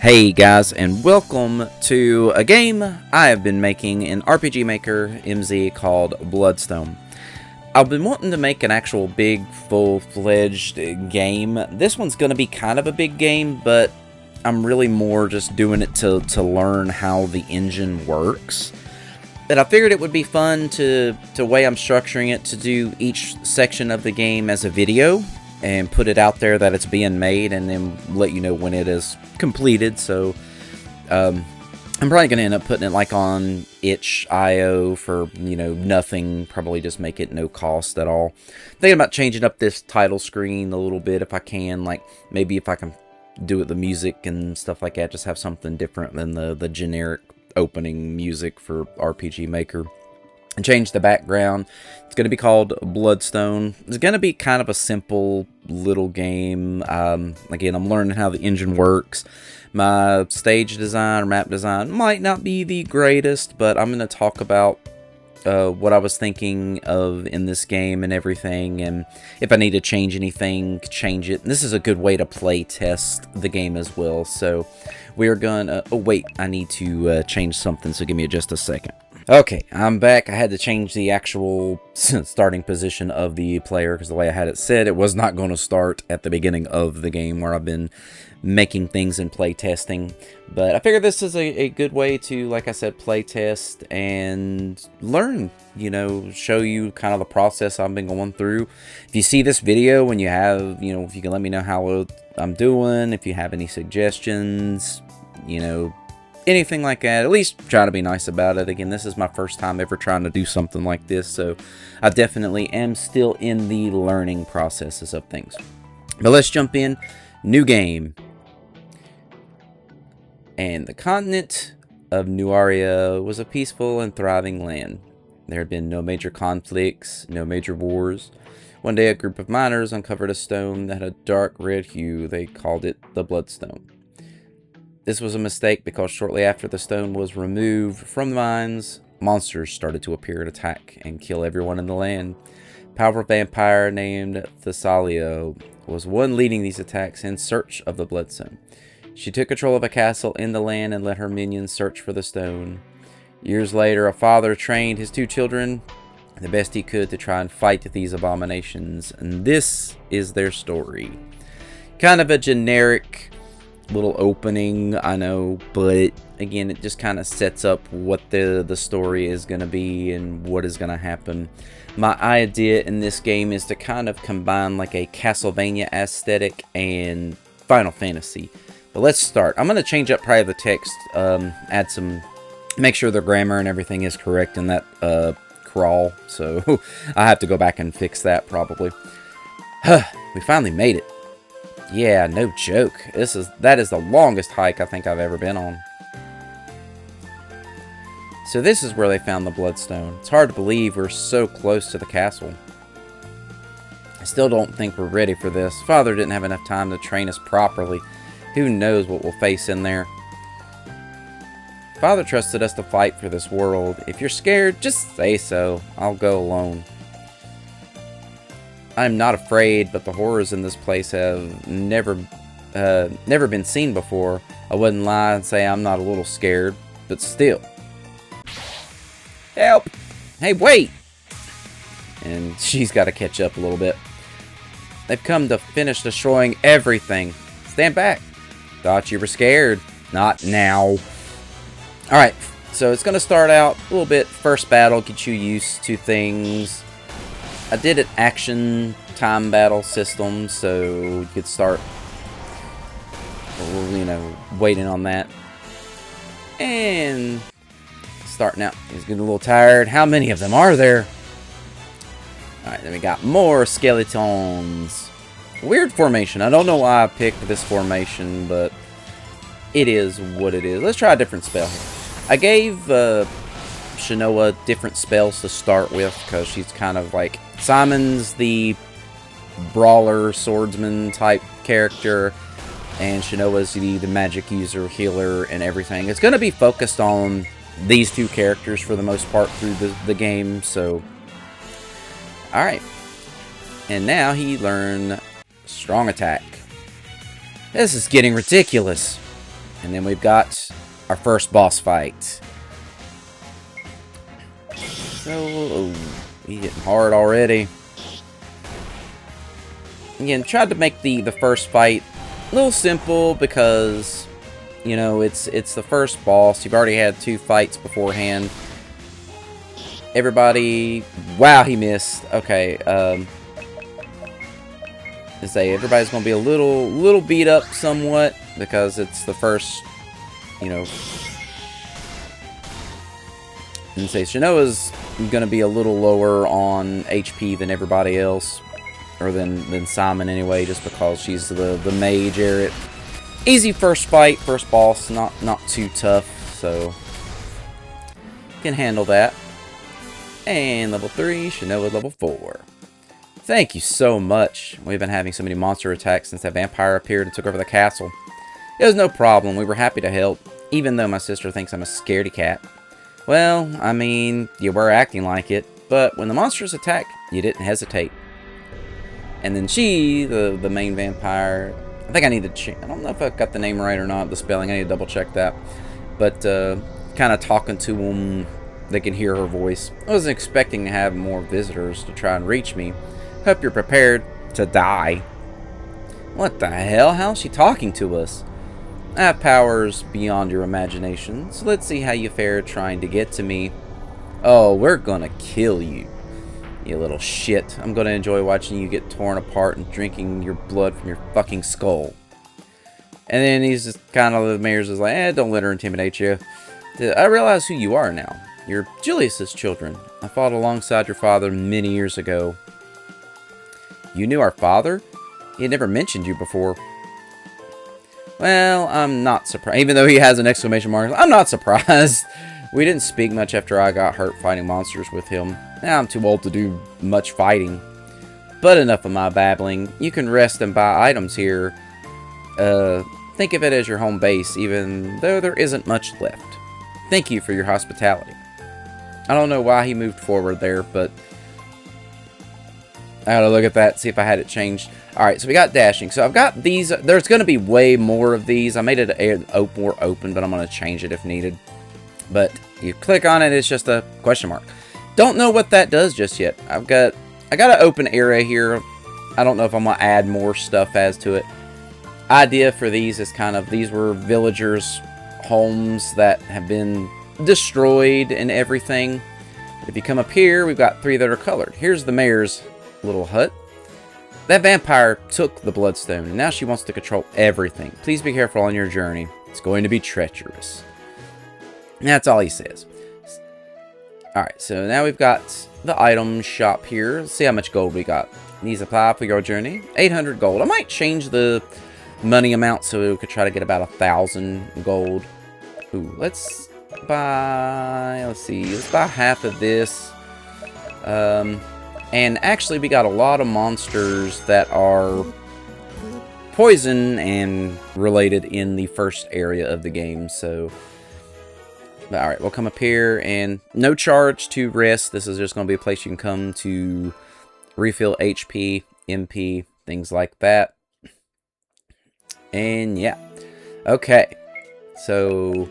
Hey guys, and welcome to a game I have been making in RPG Maker MZ called Bloodstone. I've been wanting to make an actual big, full-fledged game. This one's going to be kind of a big game, but I'm really more just doing it to learn how the engine works. But I figured it would be fun to way I'm structuring it to do each section of the game as a video and put it out there that it's being made, and then let you know when it is completed. So I'm probably going to end up putting it like on itch.io for nothing, probably just make it no cost at all. Thinking about changing up this title screen a little bit if I can, like maybe if I can do it the music and stuff like that, just have something different than the generic opening music for RPG Maker. And change the background. It's going to be called Bloodstone. It's going to be kind of a simple little game. Again, I'm learning how the engine works. My stage design or map design might not be the greatest, but I'm going to talk about what I was thinking of in this game and everything, and if I need to change anything, change it. And this is a good way to play test the game as well. So we're gonna oh wait, I need to change something, so give me just a second. Okay, I'm back. I had to change the actual starting position of the player because the way I had it set, it was not going to start at the beginning of the game where I've been making things and play testing. But I figured this is a good way to, like I said, play test and learn, show you kind of the process I've been going through. If you see this video and you have, if you can let me know how I'm doing, if you have any suggestions, anything like that, at least try to be nice about it. Again, this is my first time ever trying to do something like this, so I definitely am still in the learning processes of things. But let's jump in. New game. And the continent of Nuaria was a peaceful and thriving land. There had been no major conflicts, no major wars. One day a group of miners uncovered a stone that had a dark red hue. They called it the Bloodstone. This was a mistake because shortly after the stone was removed from the mines, monsters started to appear and attack and kill everyone in the land. A powerful vampire named Thessalia was one leading these attacks in search of the Bloodstone. She took control of a castle in the land and let her minions search for the stone. Years later, a father trained his two children the best he could to try and fight these abominations, and this is their story. Kind of a generic little opening, I know, but again, it just kind of sets up what the story is going to be and what is going to happen. My idea in this game is to kind of combine like a Castlevania aesthetic and Final Fantasy. But let's start. I'm going to change up probably the text, add some, make sure the grammar and everything is correct in that crawl, so I have to go back and fix that probably. We finally made it. Yeah, no joke. That is the longest hike I think I've ever been on. So this is where they found the Bloodstone. It's hard to believe we're so close to the castle. I still don't think we're ready for this. Father didn't have enough time to train us properly. Who knows what we'll face in there. Father trusted us to fight for this world. If you're scared, just say so. I'll go alone. I'm not afraid, but the horrors in this place have never been seen before. I wouldn't lie and say I'm not a little scared, but still. Help! Hey, wait! And she's got to catch up a little bit. They've come to finish destroying everything. Stand back. Thought you were scared. Not now. Alright, so it's going to start out a little bit. First battle, get you used to things. I did an action time battle system, so you could start, waiting on that. And starting out, he's getting a little tired. How many of them are there? Alright, then we got more skeletons. Weird formation. I don't know why I picked this formation, but it is what it is. Let's try a different spell here. I gave Shanoa different spells to start with because she's kind of like Simon's the brawler, swordsman type character, and Shanoa's the magic user, healer, and everything. It's going to be focused on these two characters for the most part through the game, so alright. And now he learned Strong Attack. This is getting ridiculous. And then we've got our first boss fight. So, he's getting hard already. Again, tried to make the first fight a little simple because, you know, it's the first boss. You've already had 2 fights beforehand. Everybody, wow, he missed. Okay, to say everybody's gonna be a little beat up somewhat because it's the first, you know. And say Shanoa's gonna be a little lower on HP than everybody else. Or than Simon anyway, just because she's the mage Aerith. Easy first fight, first boss, not too tough, so can handle that. And level 3, Shanoa level 4. Thank you so much. We've been having so many monster attacks since that vampire appeared and took over the castle. It was no problem, we were happy to help, even though my sister thinks I'm a scaredy cat. Well, I mean, you were acting like it, but when the monsters attack, you didn't hesitate. And then she, the main vampire, I think I need to check. I don't know if I got the name right or not, the spelling. I need to double check that. But kind of talking to them, they can hear her voice. I wasn't expecting to have more visitors to try and reach me. Hope you're prepared to die. What the hell? How's she talking to us? I have powers beyond your imagination, so let's see how you fare trying to get to me. Oh, we're gonna kill you. You little shit. I'm gonna enjoy watching you get torn apart and drinking your blood from your fucking skull. And then he's just kind of, the mayor's is like, don't let her intimidate you. I realize who you are now. You're Julius's children. I fought alongside your father many years ago. You knew our father? He had never mentioned you before. Well, I'm not surprised. Even though he has an exclamation mark, I'm not surprised. We didn't speak much after I got hurt fighting monsters with him. Now I'm too old to do much fighting. But enough of my babbling. You can rest and buy items here. Think of it as your home base, even though there isn't much left. Thank you for your hospitality. I don't know why he moved forward there, but I gotta look at that, see if I had it changed. Alright, so we got dashing. So I've got these. There's going to be way more of these. I made it more open, but I'm going to change it if needed. But you click on it, it's just a question mark. Don't know what that does just yet. I got an open area here. I don't know if I'm going to add more stuff as to it. Idea for these is kind of, these were villagers' homes that have been destroyed and everything. If you come up here, we've got 3 that are colored. Here's the mayor's little hut. That vampire took the bloodstone, and now she wants to control everything. Please be careful on your journey. It's going to be treacherous. And that's all he says. Alright, so now we've got the item shop here. Let's see how much gold we got. Needs apply for your journey. 800 gold. I might change the money amount so we could try to get about 1,000 gold. Ooh, let's buy... Let's see. Let's buy half of this. And actually, we got a lot of monsters that are poison and related in the first area of the game. So, alright, we'll come up here and no charge to rest. This is just going to be a place you can come to refill HP, MP, things like that. And yeah. Okay. So,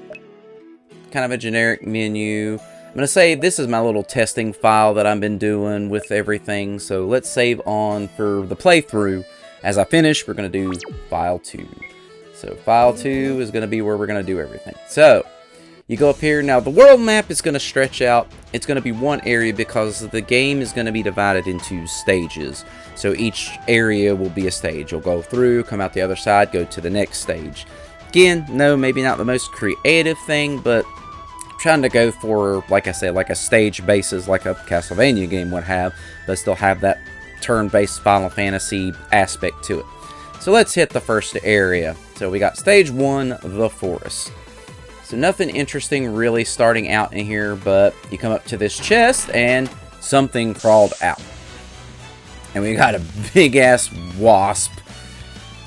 kind of a generic menu. I'm going to say this is my little testing file that I've been doing with everything. So let's save on for the playthrough. As I finish, we're going to do file 2. So file 2 is going to be where we're going to do everything. So you go up here. Now the world map is going to stretch out. It's going to be one area because the game is going to be divided into stages. So each area will be a stage. You'll go through, come out the other side, go to the next stage. Again, no, maybe not the most creative thing, but trying to go for, like I said, like a stage basis like a Castlevania game would have, but still have that turn-based Final Fantasy aspect to it. So let's hit the first area. So we got stage 1, the forest. So nothing interesting really starting out in here, but you come up to this chest and something crawled out. And we got a big-ass wasp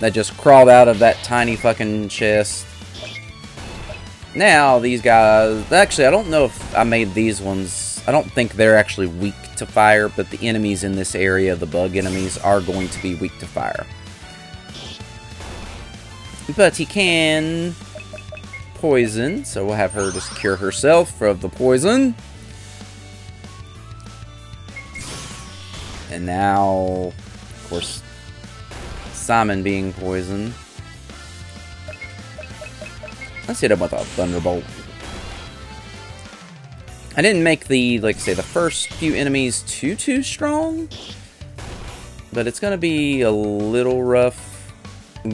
that just crawled out of that tiny fucking chest. Now, these guys... Actually, I don't know if I made these ones... I don't think they're actually weak to fire, but the enemies in this area, the bug enemies, are going to be weak to fire. But he can poison, so we'll have her just cure herself of the poison. And now, of course, Simon being poisoned. Let's hit him with a Thunderbolt. I didn't make the, like I say, the first few enemies too strong. But it's going to be a little rough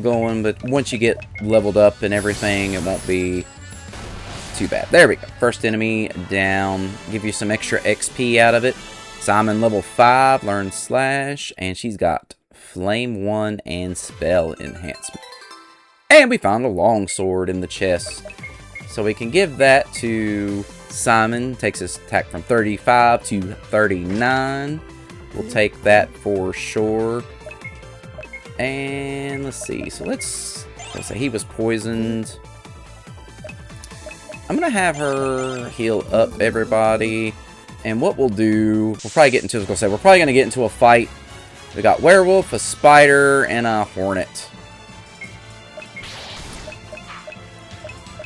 going. But once you get leveled up and everything, it won't be too bad. There we go. First enemy down. Give you some extra XP out of it. Simon level 5, learn Slash. And she's got Flame 1 and Spell Enhancement. And we found a longsword in the chest. So we can give that to Simon. Takes his attack from 35 to 39. We'll take that for sure. And let's see. So let's say he was poisoned. I'm going to have her heal up everybody. And what we'll do, we'll probably get into, we're probably going to get into a fight. We got werewolf, a spider, and a hornet.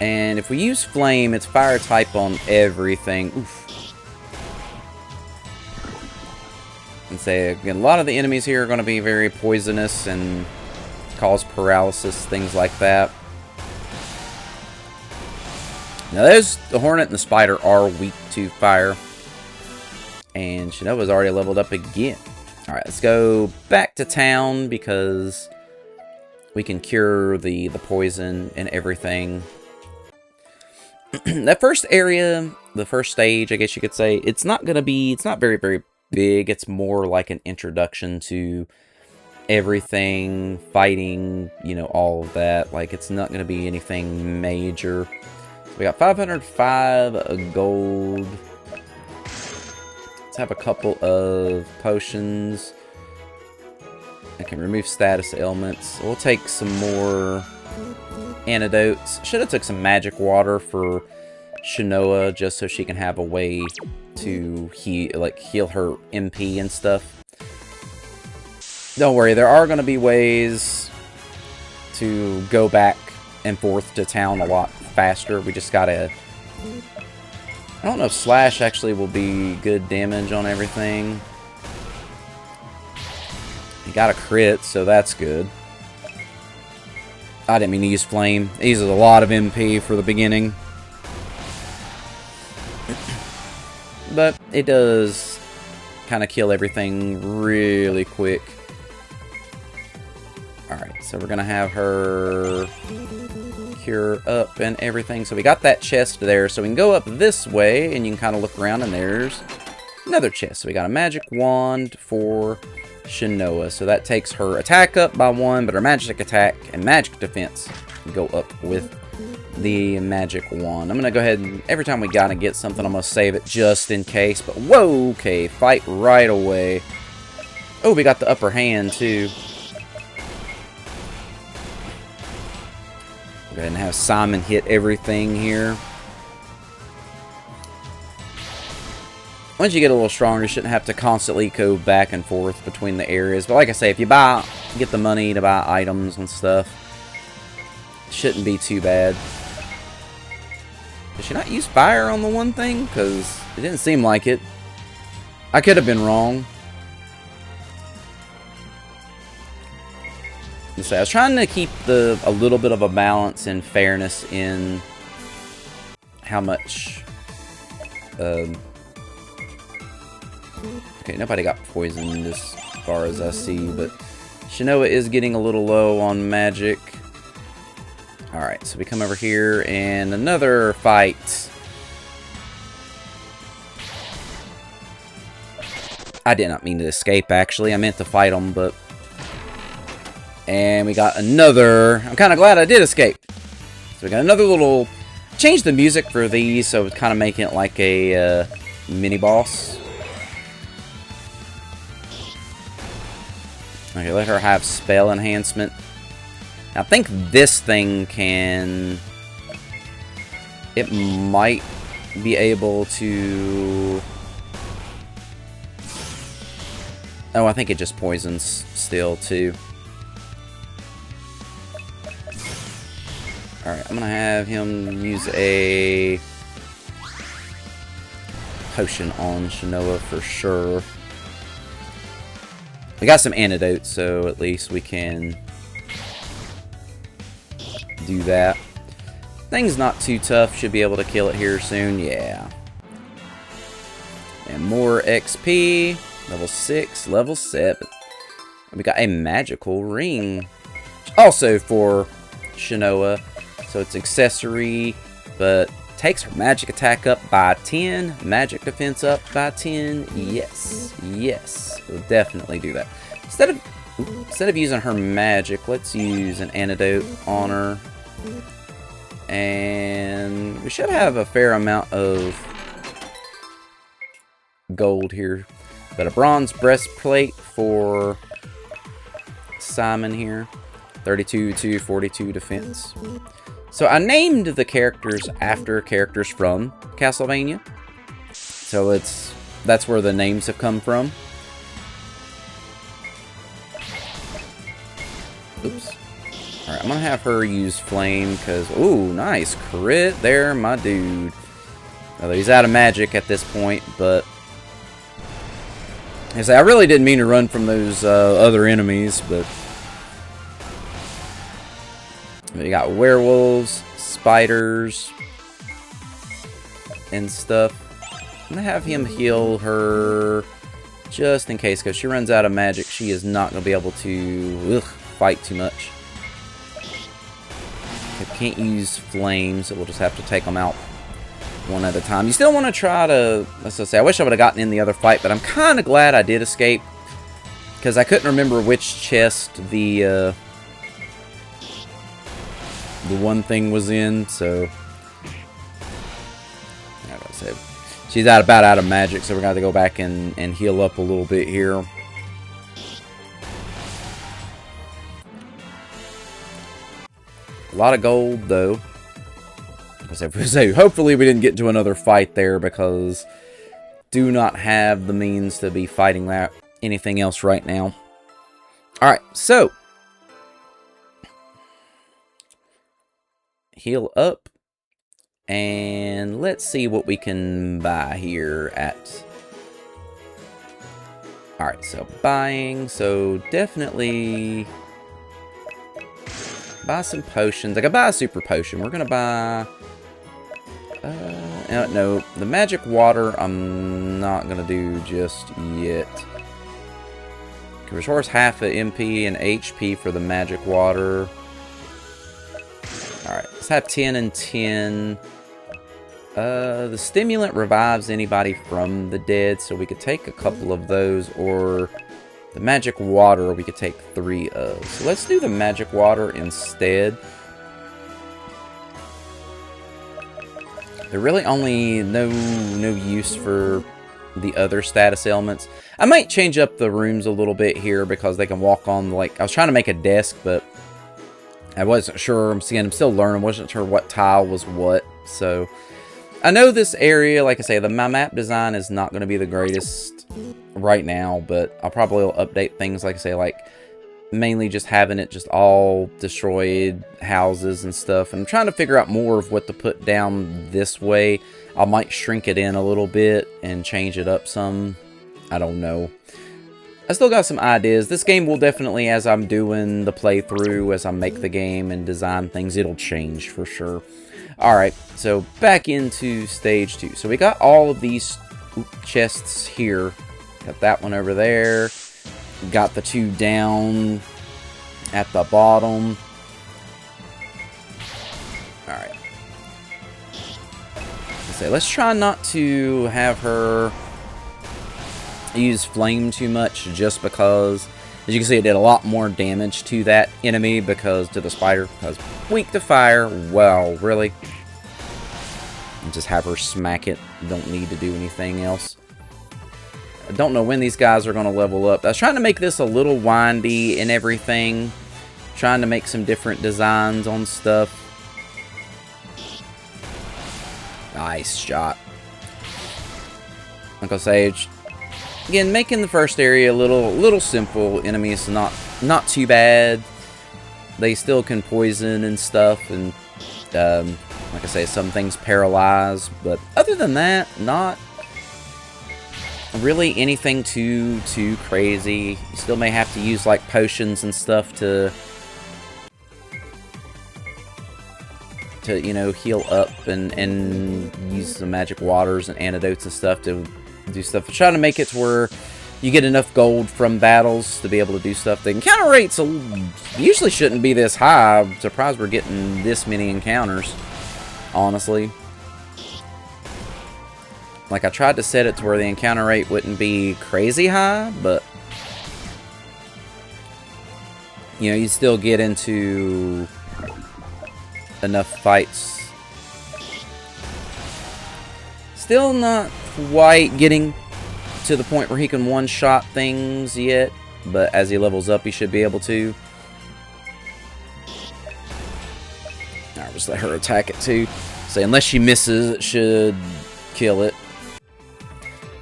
And if we use flame, it's fire type on everything. Oof. And say again, a lot of the enemies here are going to be very poisonous and cause paralysis, things like that. Now, the hornet and the spider are weak to fire. And Shinoa's already leveled up again. Alright, let's go back to town because we can cure the poison and everything. That first area, the first stage, I guess you could say, it's not very, very big. It's more like an introduction to everything, fighting, you know, all of that. Like, it's not going to be anything major. We got 505 gold. Let's have a couple of potions. I can remove status ailments. We'll take some more antidotes. Should have took some magic water for Shinoa just so she can have a way to heal her MP and stuff. Don't worry, there are going to be ways to go back and forth to town a lot faster. We just gotta... I don't know if Slash actually will be good damage on everything. He got a crit, so that's good. I didn't mean to use Flame. It uses a lot of MP for the beginning. But it does kind of kill everything really quick. Alright, so we're going to have her cure up and everything. So we got that chest there. So we can go up this way and you can kind of look around and there's another chest. So we got a magic wand for Shinoa. So that takes her attack up by 1, but her magic attack and magic defense go up with the magic wand. I'm going to go ahead and every time we gotta get something, I'm going to save it just in case. But whoa, okay, fight right away. Oh, we got the upper hand too. Go ahead and have Simon hit everything here. Once you get a little stronger, you shouldn't have to constantly go back and forth between the areas. But like I say, if you get the money to buy items and stuff, it shouldn't be too bad. Did she not use fire on the one thing? Because it didn't seem like it. I could have been wrong. I was trying to keep a little bit of a balance and fairness in how much... okay, nobody got poisoned as far as I see, but Shinoa is getting a little low on magic. Alright, so we come over here and another fight. I did not mean to escape, actually. I meant to fight them, but... And we got another... I'm kind of glad I did escape. So we got another little... Change the music for these, so it's kind of making it like a mini-boss. Okay, let her have spell enhancement. Now, I think this thing can... It might be able to... Oh, I think it just poisons still, too. Alright, I'm gonna have him use a potion on Shinoa for sure. We got some antidotes, so at least we can do that. Thing's not too tough. Should be able to kill it here soon. Yeah. And more XP. Level 6, level 7. We got a magical ring. Also for Shinoa. So it's accessory, but takes her magic attack up by 10. Magic defense up by 10. Yes. Yes. We'll definitely do that. Instead of using her magic, let's use an antidote on her. And we should have a fair amount of gold here. But a bronze breastplate for Simon here. 32 to 42 defense. So I named the characters after characters from Castlevania. So that's where the names have come from. Oops. Alright, I'm gonna have her use flame because, ooh, nice crit there, my dude. Although he's out of magic at this point, but I really didn't mean to run from those other enemies, but you got werewolves, spiders, and stuff. I'm gonna have him heal her just in case, because she runs out of magic. She is not gonna be able to fight too much. Can't use flames, so we'll just have to take them out one at a time. You still want to try to, let's just say, I wish I would have gotten in the other fight, but I'm kind of glad I did escape, because I couldn't remember which chest the one thing was in, so how do I say, she's about out of magic, so we're going to go back and heal up a little bit here. A lot of gold, though. So hopefully we didn't get into another fight there, because do not have the means to be fighting anything else right now. Alright, so heal up. And let's see what we can buy here at... Alright, so buying. So definitely buy some potions. I could buy a super potion. We're going to buy... no, the magic water I'm not going to do just yet. Restores half of MP and HP for the magic water. Alright, let's have 10 and 10. The stimulant revives anybody from the dead, so we could take a couple of those, or the magic water we could take 3 of. So let's do the magic water instead. They're really only no use for the other status ailments. I might change up the rooms a little bit here, because they can walk on, like, I was trying to make a desk, but I wasn't sure. I'm still learning. Wasn't sure what tile was what. So I know this area, like I say, my map design is not going to be the greatest right now, but I'll probably update things, like I say, like mainly just having it just all destroyed houses and stuff. And I'm trying to figure out more of what to put down this way. I might shrink it in a little bit and change it up some. I don't know. I still got some ideas. This game will definitely, as I'm doing the playthrough, as I make the game and design things, it'll change for sure. Alright, so back into stage 2. So we got all of these chests here. Got that one over there. Got the 2 down at the bottom. Alright. Let's try not to have her use flame too much, just because, as you can see, it did a lot more damage to that enemy, to the spider, because weak to fire. Well, really? And just have her smack it. Don't need to do anything else. I don't know when these guys are going to level up. I was trying to make this a little windy and everything. Trying to make some different designs on stuff. Nice shot. Like I say, again, making the first area a little simple. Enemies not too bad. They still can poison and stuff, and Like I say, some things paralyze, but other than that, not really anything too crazy. You still may have to use like potions and stuff to you know, heal up and use some magic waters and antidotes and stuff to do stuff. Try to make it to where you get enough gold from battles to be able to do stuff. The encounter rates usually shouldn't be this high. I'm surprised we're getting this many encounters, honestly. Like, I tried to set it to where the encounter rate wouldn't be crazy high, but you know, you still get into enough fights. Still not quite getting to the point where he can one-shot things yet, but as he levels up, he should be able to. I'll just let her attack it too. So unless she misses, it should kill it.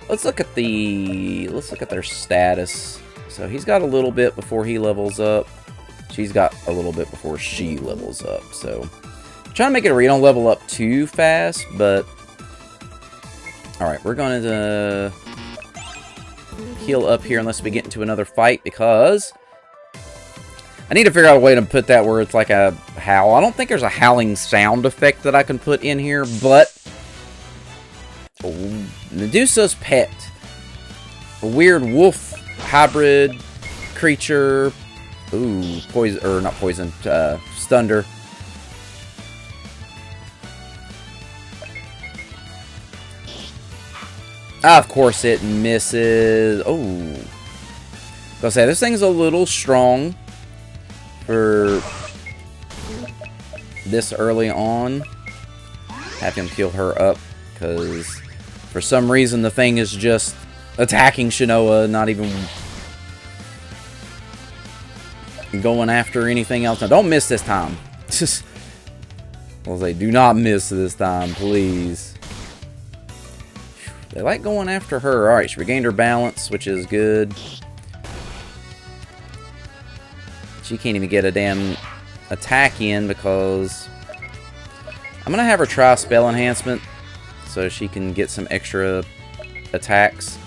Let's look at their status. So he's got a little bit before he levels up. She's got a little bit before she levels up. So I'm trying to make it where you don't level up too fast, but alright, we're going to heal up here unless we get into another fight, because I need to figure out a way to put that where it's like a howl. I don't think there's a howling sound effect that I can put in here, but Medusa's pet, a weird wolf hybrid creature. Ooh, poison, or not poison, Stunder. Of course it misses. Oh. I'll say, this thing's a little strong for this early on. Have him heal her up, because for some reason the thing is just attacking Shanoa, not even going after anything else. Now, don't miss this time. Just, I'll say, do not miss this time, please. They like going after her. Alright, she regained her balance, which is good. She can't even get a damn attack in because I'm going to have her try spell enhancement so she can get some extra attacks.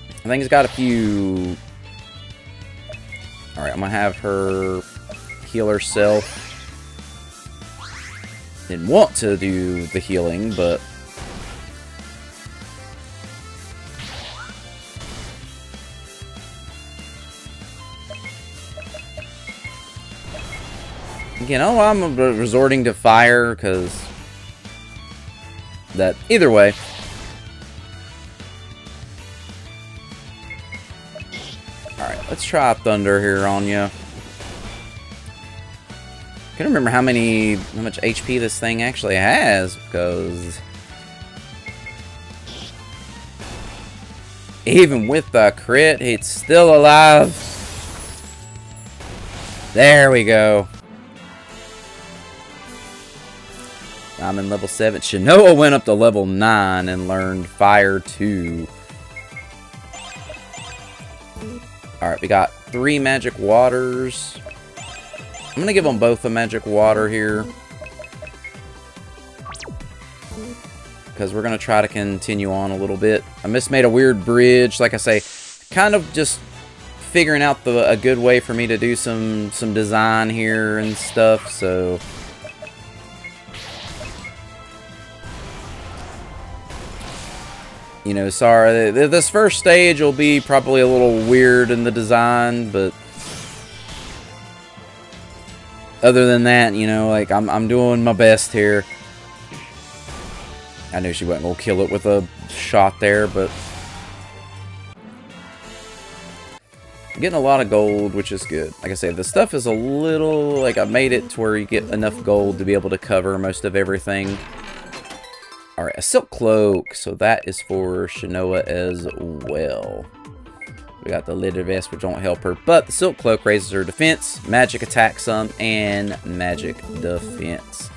I think it's got a few. Alright, I'm going to have her heal herself. Didn't want to do the healing, but you know, I'm resorting to fire because that either way. Alright, let's try Thunder here on you. I can't remember how much HP this thing actually has, because even with the crit, it's still alive. There we go. I'm in level 7. Shanoa went up to level 9 and learned Fire 2. Alright, we got 3 magic waters. I'm going to give them both a magic water here, because we're going to try to continue on a little bit. I made a weird bridge. Like I say, kind of just figuring out a good way for me to do some design here and stuff. So you know, sorry, this first stage will be probably a little weird in the design, but other than that, you know, like, I'm doing my best here. I knew she wasn't going to kill it with a shot there, but I'm getting a lot of gold, which is good. Like I said, the stuff is a little, like, I made it to where you get enough gold to be able to cover most of everything. Alright, a silk cloak, so that is for Shanoa as well. We got the leather vest, which won't help her, but the silk cloak raises her defense, magic attack some, and magic defense.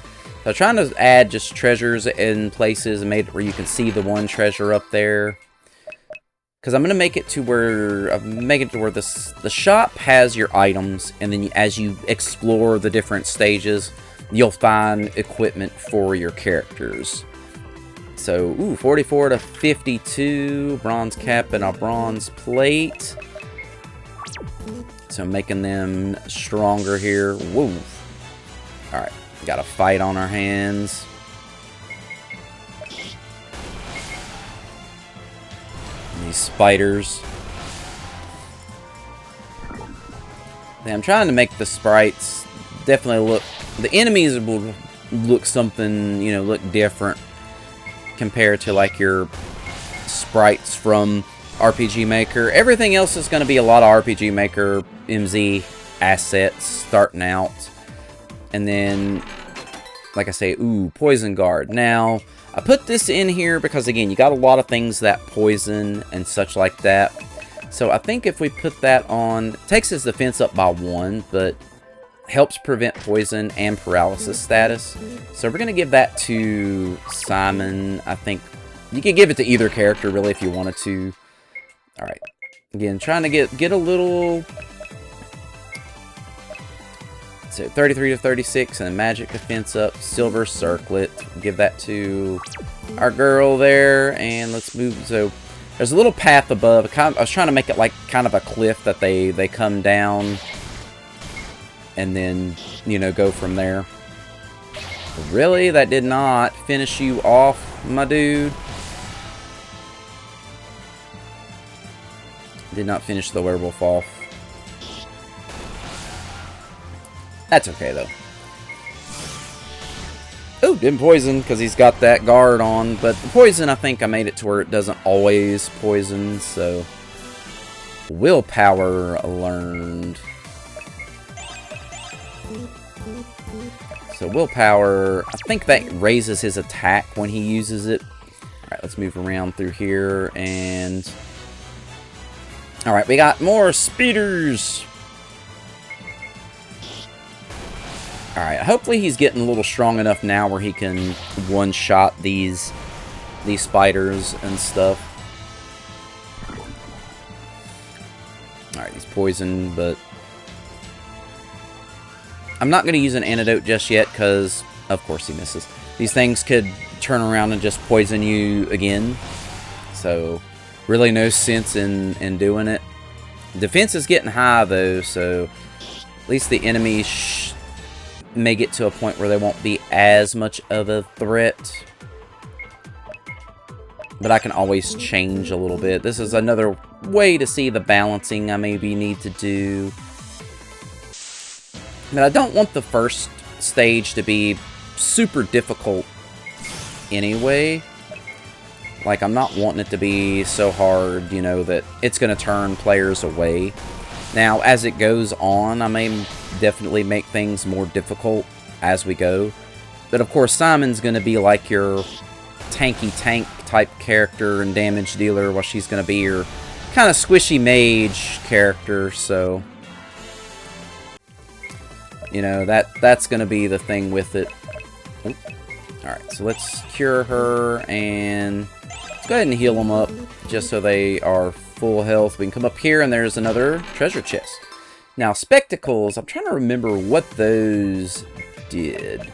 So trying to add just treasures in places and made it where you can see the one treasure up there. because I'm gonna make it to where the shop has your items, and then as you explore the different stages, you'll find equipment for your characters. So, ooh, 44 to 52, bronze cap and a bronze plate. So making them stronger here. Woo. Alright, got a fight on our hands. And these spiders. Yeah, I'm trying to make the sprites definitely look... The enemies will look something, you know, look different compared to like your sprites from RPG Maker. Everything else is going to be a lot of RPG Maker MZ assets starting out. And then, like I say, ooh, Poison Guard. Now, I put this in here because, again, you got a lot of things that poison and such like that. So I think if we put that on, it takes his defense up by 1, but helps prevent poison and paralysis status. So we're going to give that to Simon. I think you could give it to either character, really, if you wanted to. Alright. Again, trying to get a little... So 33 to 36, and magic defense up. Silver circlet. Give that to our girl there, and let's move. So there's a little path above. I was trying to make it like kind of a cliff that they come down, and then, you know, go from there. Really? That did not finish you off, my dude? Did not finish the werewolf off. That's okay, though. Oh, didn't poison, because he's got that guard on. But the poison, I think I made it to where it doesn't always poison, so... Willpower learned. So willpower, I think that raises his attack when he uses it. Alright, let's move around through here, and... Alright, we got more speeders! Alright, hopefully he's getting a little strong enough now where he can one-shot these spiders and stuff. Alright, he's poisoned, but... I'm not going to use an antidote just yet, because, of course, he misses. These things could turn around and just poison you again. So, really no sense in doing it. Defense is getting high, though, so at least the enemies may get to a point where they won't be as much of a threat. But I can always change a little bit. This is another way to see the balancing I maybe need to do. But I don't want the first stage to be super difficult anyway. Like, I'm not wanting it to be so hard, you know, that it's going to turn players away. Now, as it goes on, I may definitely make things more difficult as we go. But, of course, Simon's going to be like your tanky tank type character and damage dealer, while she's going to be your kind of squishy mage character, so... You know, that's going to be the thing with it. Alright, so let's cure her, and let's go ahead and heal them up, just so they are full health. We can come up here, and there's another treasure chest. Now, spectacles, I'm trying to remember what those did.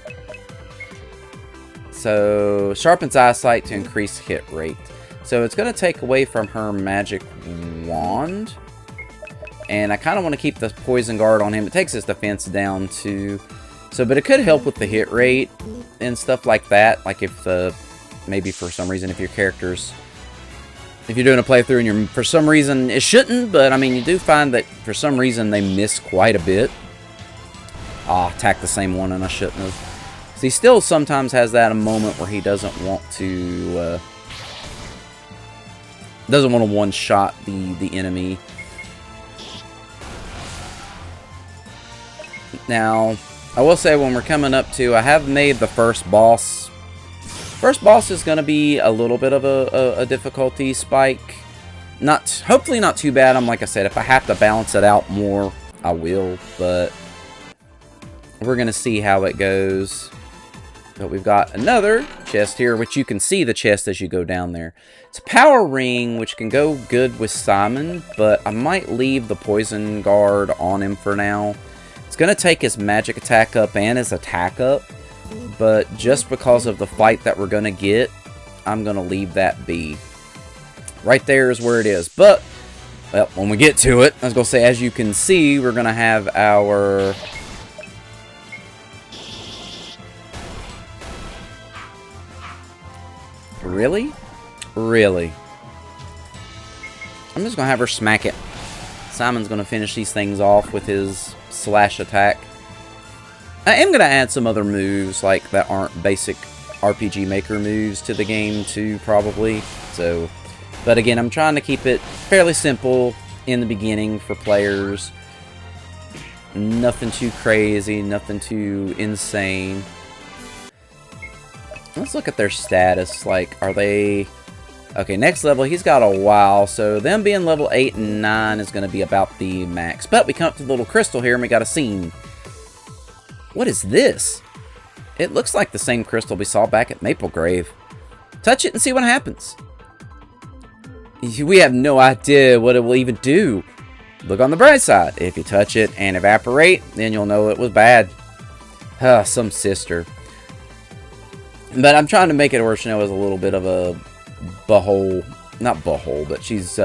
So, sharpens eyesight to increase hit rate. So, it's going to take away from her magic wand. And I kind of want to keep the poison guard on him. It takes his defense down too. So, but it could help with the hit rate and stuff like that. Like if, maybe for some reason, if your character's... If you're doing a playthrough and for some reason, it shouldn't, but I mean, you do find that for some reason they miss quite a bit. Ah, attacked the same one and I shouldn't have. So he still sometimes has that a moment where he doesn't want to, one-shot the enemy. Now, I will say when we're coming up to, I have made the first boss. First boss is going to be a little bit of a difficulty spike. Hopefully not too bad. Like I said, if I have to balance it out more, I will. But we're going to see how it goes. But we've got another chest here, which you can see the chest as you go down there. It's a power ring, which can go good with Simon, but I might leave the poison guard on him for now. It's going to take his magic attack up and his attack up, but just because of the fight that we're going to get, I'm going to leave that be. Right there is where it is, but, well, when we get to it, I was going to say, as you can see, we're going to have our... Really? Really? I'm just going to have her smack it. Simon's going to finish these things off with his slash attack. I am going to add some other moves like that aren't basic RPG Maker moves to the game too, probably. So, but again, I'm trying to keep it fairly simple in the beginning for players. Nothing too crazy, nothing too insane. Let's look at their status. Like, are they... Okay, next level, he's got a while, so them being level 8 and 9 is going to be about the max. But we come up to the little crystal here, and we got a scene. What is this? It looks like the same crystal we saw back at Maplegrave. Touch it and see what happens. We have no idea what it will even do. Look on the bright side. If you touch it and evaporate, then you'll know it was bad. Some sister. But I'm trying to make it where Chanel is a little bit of a butthole. Not butthole, but she's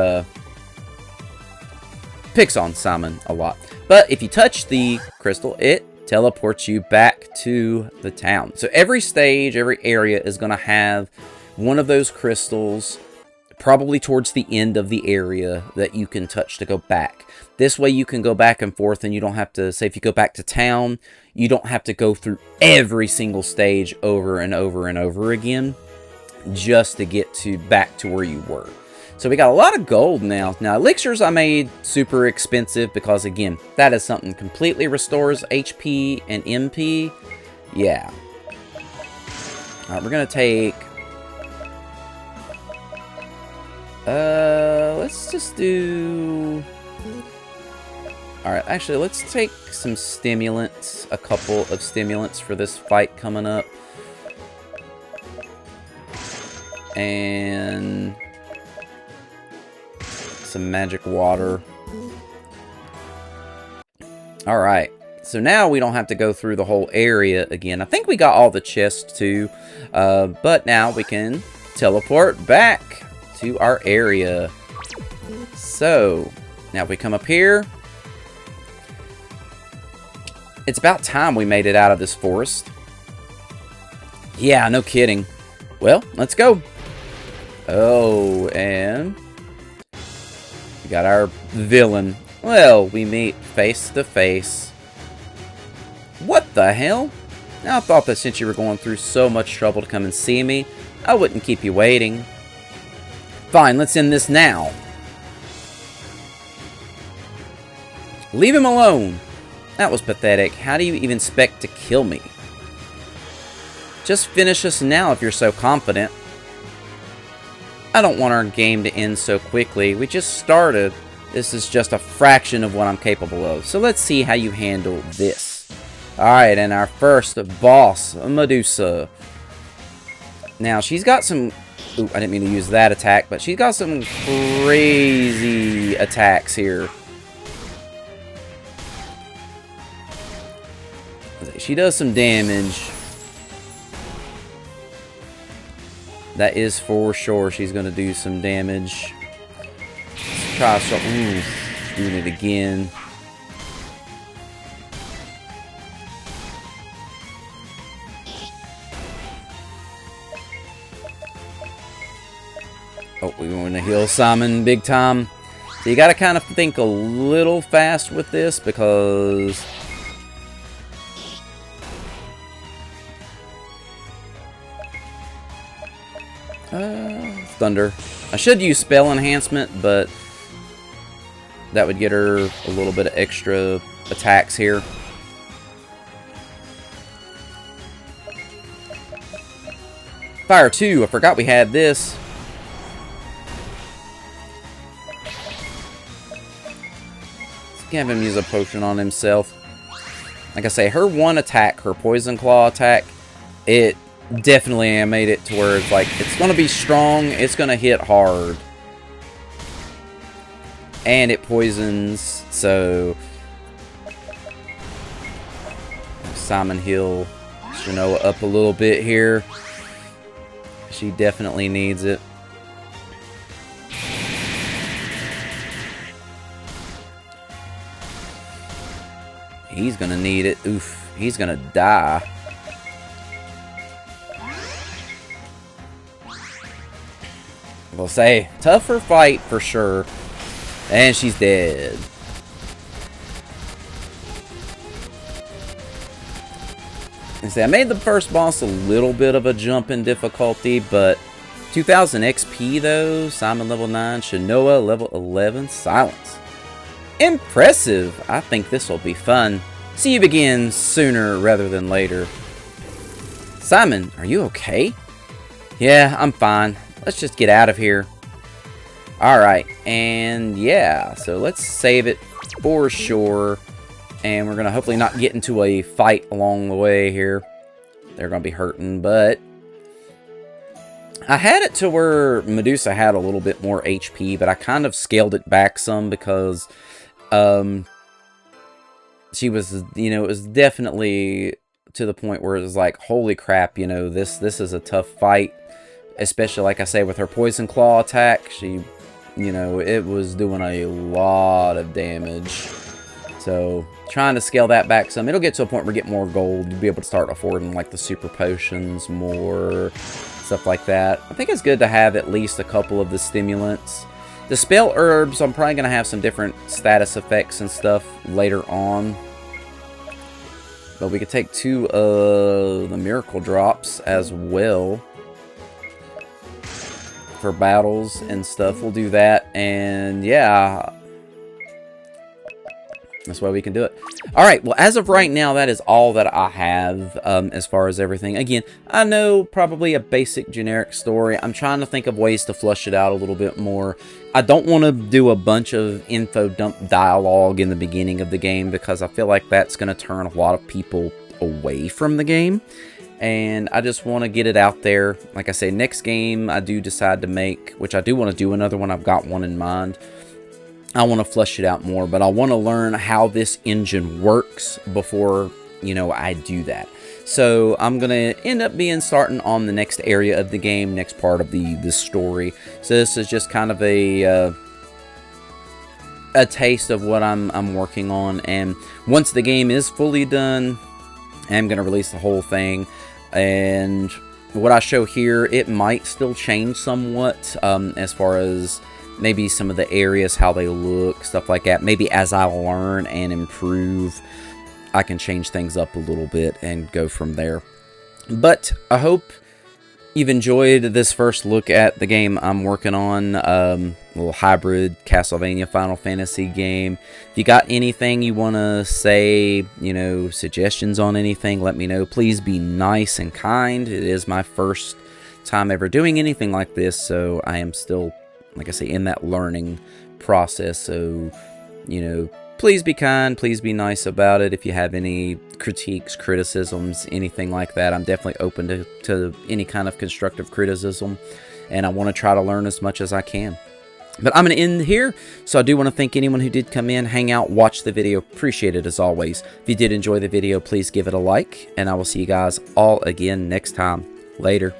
picks on Simon a lot. But if you touch the crystal, it teleports you back to the town. So every stage, every area is going to have one of those crystals, probably towards the end of the area, that you can touch to go back. This way you can go back and forth, and you don't have to, say if you go back to town, you don't have to go through every single stage over and over and over again just to get back to where you were. So we got a lot of gold now. Now, elixirs I made super expensive because, again, that is something completely restores HP and MP. Yeah. Alright, we're going to take... let's just do... Alright, actually, let's take some stimulants. A couple of stimulants for this fight coming up. And... some magic water. Alright, so now we don't have to go through the whole area again. I think we got all the chests too, but now we can teleport back to our area. So, now if we come up here, it's about time we made it out of this forest. Yeah, no kidding. Well, let's go. Oh, and... we got our villain. Well, we meet face to face. What the hell? Now, I thought that since you were going through so much trouble to come and see me, I wouldn't keep you waiting. Fine, let's end this now. Leave him alone. That was pathetic. How do you even expect to kill me? Just finish us now if you're so confident. I don't want our game to end so quickly. We just started. This is just a fraction of what I'm capable of. So let's see how you handle this. Alright, and our first boss, Medusa. Now, she's got some... Ooh, I didn't mean to use that attack, but she's got some crazy attacks here. She does some damage. That is for sure. She's going to do some damage. Let's try something. Doing it again. Oh, we want to heal Simon big time. So you got to kind of think a little fast with this because... thunder. I should use spell enhancement, but that would get her a little bit of extra attacks here. Fire 2, I forgot we had this. Let's have him use a potion on himself. Like I say, her one attack, her poison claw attack, it definitely I made it to where it's like, it's going to be strong, it's going to hit hard. And it poisons, so Simon heal Shanoa up a little bit here. She definitely needs it. He's gonna need it. Oof, he's gonna die. We'll say, tougher fight for sure. And she's dead. And see, I made the first boss a little bit of a jump in difficulty, but 2000 XP though. Simon level 9, Shanoa level 11, Silence. Impressive! I think this will be fun. See you begin sooner rather than later. Simon, are you okay? Yeah, I'm fine. Let's just get out of here. Alright, and yeah, so let's save it for sure. And we're going to hopefully not get into a fight along the way here. They're going to be hurting, but I had it to where Medusa had a little bit more HP, but I kind of scaled it back some because she was, you know, it was definitely to the point where it was like, holy crap, you know, this is a tough fight. Especially, like I say, with her Poison Claw attack, she, you know, it was doing a lot of damage. So, trying to scale that back some. It'll get to a point where we get more gold. You'll be able to start affording, like, the super potions more, stuff like that. I think it's good to have at least a couple of the stimulants. The spell herbs, I'm probably going to have some different status effects and stuff later on. But we could take 2 of the miracle drops as well for battles and stuff. We'll do that, and yeah, that's why we can do it. Alright, well, as of right now, that is all that I have as far as everything. Again, I know probably a basic generic story. I'm trying to think of ways to flush it out a little bit more. I don't want to do a bunch of info dump dialogue in the beginning of the game because I feel like that's going to turn a lot of people away from the game. And I just want to get it out there. Like I say, next game I do decide to make, which I do want to do another one. I've got one in mind. I want to flesh it out more, but I want to learn how this engine works before, you know, I do that. So I'm going to end up starting on the next area of the game, next part of the story. So this is just kind of a taste of what I'm working on. And once the game is fully done, I'm going to release the whole thing. And what I show here, it might still change somewhat as far as maybe some of the areas, how they look, stuff like that. Maybe as I learn and improve, I can change things up a little bit and go from there. But I hope you've enjoyed this first look at the game I'm working on, a little hybrid Castlevania Final Fantasy game. If you got anything you want to say, you know, suggestions on anything, let me know. Please be nice and kind. It is my first time ever doing anything like this, so I am still, like I say, in that learning process. So, you know, please be kind, please be nice about it. If you have any critiques, criticisms, anything like that, I'm definitely open to any kind of constructive criticism, and I want to try to learn as much as I can. But I'm going to end here, so I do want to thank anyone who did come in, hang out, watch the video. Appreciate it as always. If you did enjoy the video, please give it a like, and I will see you guys all again next time. Later.